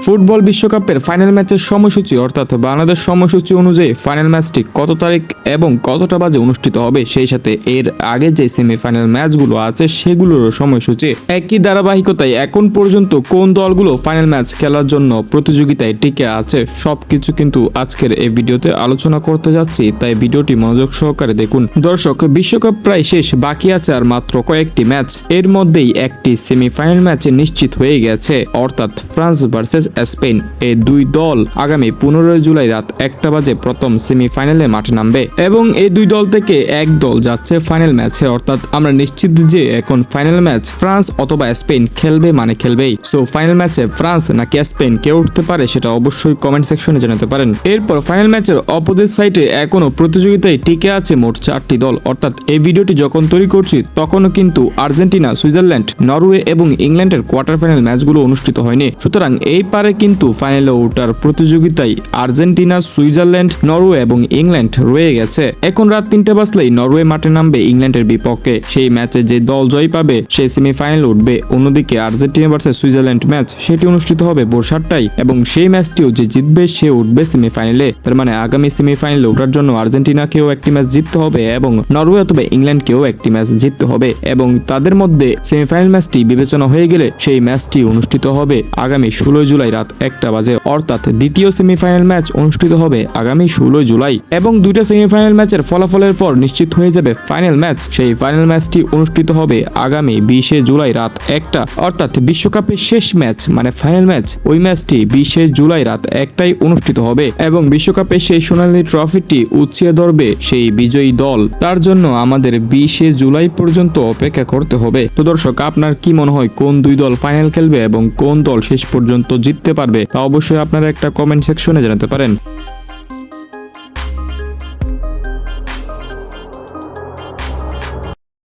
Football বিশ্বকাপের final ম্যাচের সময়সূচি অর্থাৎ বাংলাদেশ সময়সূচি অনুযায়ী ফাইনাল ম্যাচটি কত তারিখ এবং কতটা বাজে অনুষ্ঠিত হবে, সেই সাথে এর আগে যে সেমিফাইনাল ম্যাচগুলো আছে সেগুলোর সময়সূচি। একই ধারাবাহিকতায় এখন পর্যন্ত কোন দলগুলো ফাইনাল ম্যাচ খেলার জন্য প্রতিযোগিতায় টিকে আছে সবকিছু কিন্তু আজকের এই ভিডিওতে আলোচনা করতে যাচ্ছি, তাই ভিডিওটি মনোযোগ সহকারে দেখুন। দর্শক, বিশ্বকাপ প্রায় শেষ, বাকি আছে আর মাত্র কয়েকটি ম্যাচ। এর মধ্যেই একটি সেমিফাইনাল ম্যাচ নিশ্চিত হয়ে গেছে, অর্থাৎ ফ্রান্স ভার্সেস স্পেন। এই দুই দল আগামী 15 জুলাই রাত 1টা বাজে প্রথম সেমিফাইনালে মাঠে নামবে এবং এই দুই দল থেকে এক দল যাচ্ছে ফাইনাল ম্যাচে, অর্থাৎ আমরা নিশ্চিত যে এখন ফাইনাল ম্যাচ ফ্রান্স অথবা স্পেন খেলবে, মানে খেলবেই। সো ফাইনাল ম্যাচে ফ্রান্স নাকি স্পেন কে উঠতে পারে সেটা অবশ্যই কমেন্ট সেকশনে জানাতে পারেন। এরপর ফাইনাল ম্যাচের অপোজিট সাইডে এখনো প্রতিযোগিতায় টিকে আছে মোট 4টি দল, অর্থাৎ এই ভিডিওটি যখন তৈরি করছি তখনও কিন্তু আর্জেন্টিনা, সুইজারল্যান্ড, নরওয়ে এবং ইংল্যান্ডের কোয়ার্টার ফাইনাল ম্যাচগুলো অনুষ্ঠিত হয়নি। সুতরাং এই পারে কিন্তু ফাইনালে ওঠার প্রতিযোগিতায় আর্জেন্টিনা, সুইজারল্যান্ড, নরওয়ে এবং ইংল্যান্ড রয়ে গেছে। এখন রাত 3টা বাজলেই নরওয়ে মাঠে নামবে ইংল্যান্ডের বিপক্ষে। সেই ম্যাচে যে দল জয় পাবে সে সেমিফাইনালে উঠবে। অন্যদিকে আর্জেন্টিনা ভার্সেস সুইজারল্যান্ড ম্যাচ সেটি অনুষ্ঠিত হবে ভোর 7টায় এবং সেই ম্যাচটিও যে জিতবে সে উঠবে সেমিফাইনালে। তার মানে আগামী সেমিফাইনালে ওঠার জন্য আর্জেন্টিনাকেও একটি ম্যাচ জিততে হবে এবং নরওয়ে অথবা ইংল্যান্ডকেও একটি ম্যাচ জিততে হবে এবং তাদের মধ্যে সেমিফাইনাল ম্যাচটি বিবেচনা হয়ে গেলে সেই ম্যাচটি অনুষ্ঠিত হবে আগামী 16 জুলাই রাত 1টা বাজে, অর্থাৎ দ্বিতীয় সেমিফাইনাল ম্যাচ অনুষ্ঠিত হবে আগামী 16 জুলাই এবং দুইটা সেমিফাইনাল ম্যাচের ফলাফলের পর নিশ্চিত হয়ে যাবে ফাইনাল ম্যাচ। সেই ফাইনাল ম্যাচটি অনুষ্ঠিত হবে আগামী 20 জুলাই রাত 1টা, অর্থাৎ বিশ্বকাপের শেষ ম্যাচ মানে ফাইনাল ম্যাচ। ওই ম্যাচটি 20 জুলাই রাত 1টায় অনুষ্ঠিত হবে এবং বিশ্বকাপের সেই সোনালী ট্রফিটি উঁচিয়ে ধরবে সেই বিজয়ী দল। তার জন্য আমাদের 20 জুলাই পর্যন্ত অপেক্ষা করতে হবে। তো দর্শক, আপনার কি মনে হয় কোন দুই দল ফাইনাল খেলবে এবং কোন দল শেষ পর্যন্ত জিততে পারবে তা অবশ্যই আপনারা একটা কমেন্ট সেকশনে জানাতে পারেন।